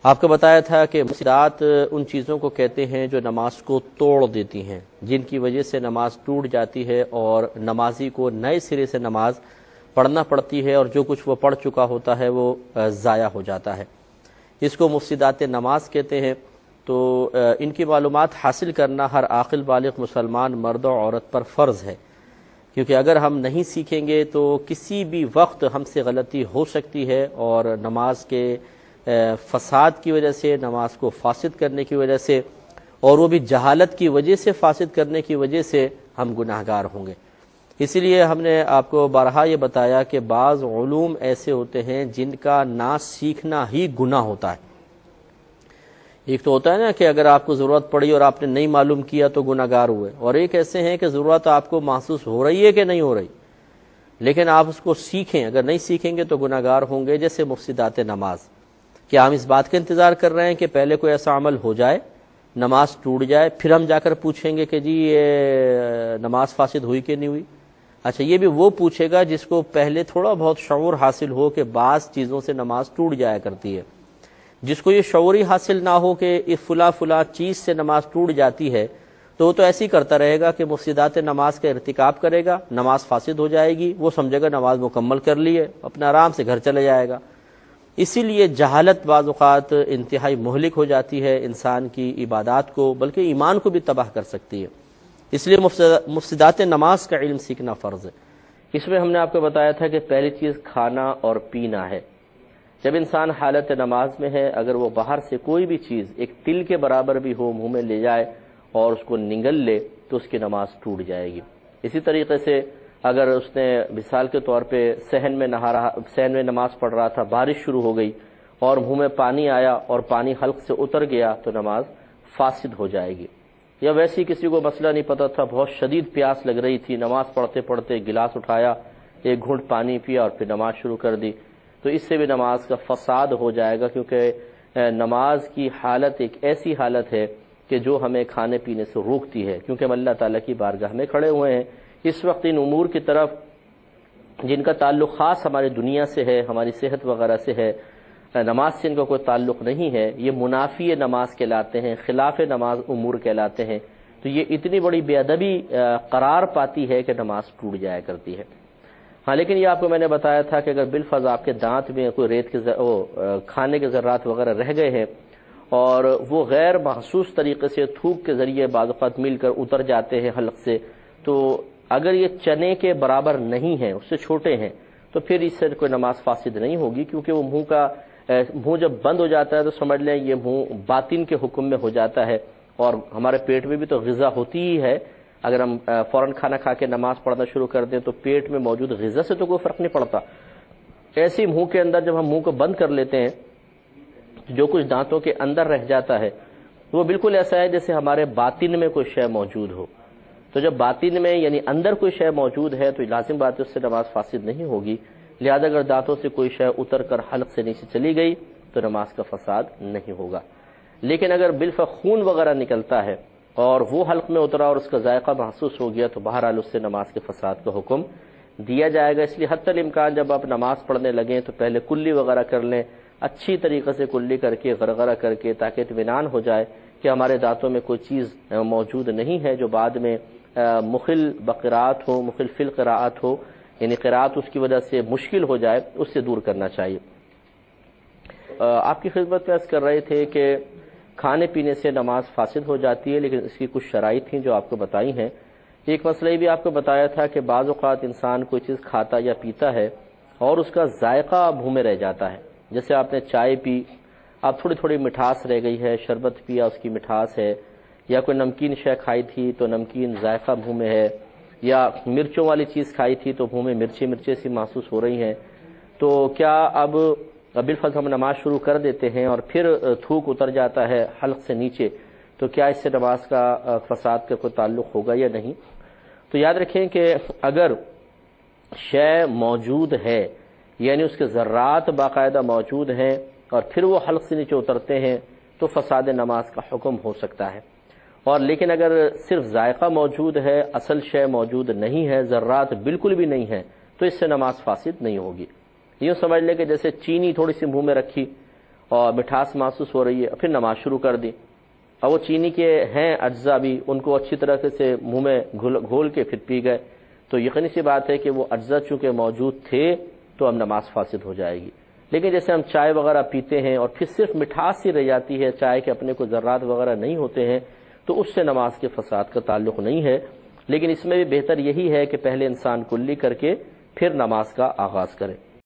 آپ کو بتایا تھا کہ مفسدات ان چیزوں کو کہتے ہیں جو نماز کو توڑ دیتی ہیں، جن کی وجہ سے نماز ٹوٹ جاتی ہے اور نمازی کو نئے سرے سے نماز پڑھنا پڑتی ہے، اور جو کچھ وہ پڑھ چکا ہوتا ہے وہ ضائع ہو جاتا ہے۔ اس کو مفسدات نماز کہتے ہیں۔ تو ان کی معلومات حاصل کرنا ہر عاقل بالغ مسلمان مرد و عورت پر فرض ہے، کیونکہ اگر ہم نہیں سیکھیں گے تو کسی بھی وقت ہم سے غلطی ہو سکتی ہے، اور نماز کے فساد کی وجہ سے، نماز کو فاسد کرنے کی وجہ سے، اور وہ بھی جہالت کی وجہ سے فاسد کرنے کی وجہ سے ہم گناہگار ہوں گے۔ اسی لیے ہم نے آپ کو بارہا یہ بتایا کہ بعض علوم ایسے ہوتے ہیں جن کا نہ سیکھنا ہی گناہ ہوتا ہے۔ ایک تو ہوتا ہے نا کہ اگر آپ کو ضرورت پڑی اور آپ نے نہیں معلوم کیا تو گناہگار ہوئے، اور ایک ایسے ہیں کہ ضرورت آپ کو محسوس ہو رہی ہے کہ نہیں ہو رہی، لیکن آپ اس کو سیکھیں، اگر نہیں سیکھیں گے تو گناہگار ہوں گے۔ جیسے مفسدات نماز، کیا ہم اس بات کا انتظار کر رہے ہیں کہ پہلے کوئی ایسا عمل ہو جائے، نماز ٹوٹ جائے، پھر ہم جا کر پوچھیں گے کہ جی یہ نماز فاسد ہوئی کہ نہیں ہوئی؟ اچھا، یہ بھی وہ پوچھے گا جس کو پہلے تھوڑا بہت شعور حاصل ہو کہ بعض چیزوں سے نماز ٹوٹ جایا کرتی ہے۔ جس کو یہ شعور ہی حاصل نہ ہو کہ یہ فلاں چیز سے نماز ٹوٹ جاتی ہے، تو وہ تو ایسے ہی کرتا رہے گا کہ مفسدات نماز کا ارتکاب کرے گا، نماز فاسد ہو جائے گی، وہ سمجھے گا نماز مکمل کر لی ہے، اپنا آرام سے گھر چلے جائے گا۔ اسی لیے جہالت بعض اوقات انتہائی مہلک ہو جاتی ہے انسان کی عبادات کو، بلکہ ایمان کو بھی تباہ کر سکتی ہے۔ اس لیے مفسدات نماز کا علم سیکھنا فرض ہے۔ اس میں ہم نے آپ کو بتایا تھا کہ پہلی چیز کھانا اور پینا ہے۔ جب انسان حالت نماز میں ہے، اگر وہ باہر سے کوئی بھی چیز ایک تل کے برابر بھی ہو منہ میں لے جائے اور اس کو نگل لے تو اس کی نماز ٹوٹ جائے گی۔ اسی طریقے سے اگر اس نے مثال کے طور پہ صحن میں نماز پڑھ رہا تھا، بارش شروع ہو گئی اور منہ میں پانی آیا اور پانی حلق سے اتر گیا تو نماز فاسد ہو جائے گی۔ یا ویسے کسی کو مسئلہ نہیں پتہ تھا، بہت شدید پیاس لگ رہی تھی، نماز پڑھتے پڑھتے گلاس اٹھایا، ایک گھونٹ پانی پیا اور پھر نماز شروع کر دی، تو اس سے بھی نماز کا فساد ہو جائے گا، کیونکہ نماز کی حالت ایک ایسی حالت ہے کہ جو ہمیں کھانے پینے سے روکتی ہے، کیونکہ ہم اللہ تعالیٰ کی بارگاہ میں کھڑے ہوئے ہیں۔ اس وقت ان امور کی طرف جن کا تعلق خاص ہماری دنیا سے ہے، ہماری صحت وغیرہ سے ہے، نماز سے ان کا کوئی تعلق نہیں ہے، یہ منافی نماز کہلاتے ہیں، خلاف نماز امور کہلاتے ہیں، تو یہ اتنی بڑی بے ادبی قرار پاتی ہے کہ نماز ٹوٹ جایا کرتی ہے۔ ہاں، لیکن یہ آپ کو میں نے بتایا تھا کہ اگر بالفرض آپ کے دانت میں کوئی ریت کے کھانے کے ذرات وغیرہ رہ گئے ہیں اور وہ غیر محسوس طریقے سے تھوک کے ذریعے بعض اوقات مل کر اتر جاتے ہیں حلق سے، تو اگر یہ چنے کے برابر نہیں ہیں، اس سے چھوٹے ہیں، تو پھر اس سے کوئی نماز فاسد نہیں ہوگی، کیونکہ وہ منہ جب بند ہو جاتا ہے تو سمجھ لیں یہ منہ باطن کے حکم میں ہو جاتا ہے، اور ہمارے پیٹ میں بھی تو غذا ہوتی ہی ہے۔ اگر ہم فوراً کھانا کھا کے نماز پڑھنا شروع کر دیں تو پیٹ میں موجود غذا سے تو کوئی فرق نہیں پڑتا۔ ایسے منہ کے اندر جب ہم منہ کو بند کر لیتے ہیں، جو کچھ دانتوں کے اندر رہ جاتا ہے وہ بالکل ایسا ہے جیسے ہمارے باطن میں کوئی شے موجود ہو۔ تو جب باطن میں یعنی اندر کوئی شے موجود ہے تو لازم بات ہے اس سے نماز فاسد نہیں ہوگی، لہذا اگر دانتوں سے کوئی شے اتر کر حلق سے نیچے چلی گئی تو نماز کا فساد نہیں ہوگا۔ لیکن اگر بالفعل خون وغیرہ نکلتا ہے اور وہ حلق میں اترا اور اس کا ذائقہ محسوس ہو گیا تو بہرحال اس سے نماز کے فساد کا حکم دیا جائے گا۔ اس لیے حتی الامکان جب آپ نماز پڑھنے لگیں تو پہلے کلی وغیرہ کر لیں، اچھی طریقے سے کلی کر کے غرغرہ کر کے، تاکہ اطمینان ہو جائے کہ ہمارے دانتوں میں کوئی چیز موجود نہیں ہے جو بعد میں مخل بقراءت ہو، مخل فی القراءت ہو، یعنی قراءت اس کی وجہ سے مشکل ہو جائے، اس سے دور کرنا چاہیے۔ آپ کی خدمت میں عرض کر رہے تھے کہ کھانے پینے سے نماز فاسد ہو جاتی ہے، لیکن اس کی کچھ شرائط تھیں جو آپ کو بتائی ہیں۔ ایک مسئلہ یہ بھی آپ کو بتایا تھا کہ بعض اوقات انسان کوئی چیز کھاتا یا پیتا ہے اور اس کا ذائقہ منہ میں رہ جاتا ہے، جیسے آپ نے چائے پی، اب تھوڑی تھوڑی مٹھاس رہ گئی ہے، شربت پیا اس کی مٹھاس ہے، یا کوئی نمکین شے کھائی تھی تو نمکین ذائقہ منہ میں ہے، یا مرچوں والی چیز کھائی تھی تو منہ میں مرچے سی محسوس ہو رہی ہیں، تو کیا اب بالفرض ہم نماز شروع کر دیتے ہیں اور پھر تھوک اتر جاتا ہے حلق سے نیچے، تو کیا اس سے نماز کا فساد کا کوئی تعلق ہوگا یا نہیں؟ تو یاد رکھیں کہ اگر شے موجود ہے، یعنی اس کے ذرات باقاعدہ موجود ہیں اور پھر وہ حلق سے نیچے اترتے ہیں تو فساد نماز کا حکم ہو سکتا ہے، اور لیکن اگر صرف ذائقہ موجود ہے، اصل شے موجود نہیں ہے، ذرات بالکل بھی نہیں ہے، تو اس سے نماز فاسد نہیں ہوگی۔ یوں سمجھ لیں کہ جیسے چینی تھوڑی سی منہ میں رکھی اور مٹھاس محسوس ہو رہی ہے، پھر نماز شروع کر دی، اور وہ چینی کے ہیں اجزاء بھی ان کو اچھی طرح سے منہ میں گھول کے پھر پی گئے، تو یقینی سی بات ہے کہ وہ اجزاء چونکہ موجود تھے تو اب نماز فاسد ہو جائے گی۔ لیکن جیسے ہم چائے وغیرہ پیتے ہیں اور پھر صرف مٹھاس ہی رہ جاتی ہے، چائے کے اپنے کو ذرات وغیرہ نہیں ہوتے ہیں، تو اس سے نماز کے فساد کا تعلق نہیں ہے۔ لیکن اس میں بھی بہتر یہی ہے کہ پہلے انسان کلی کر کے پھر نماز کا آغاز کرے۔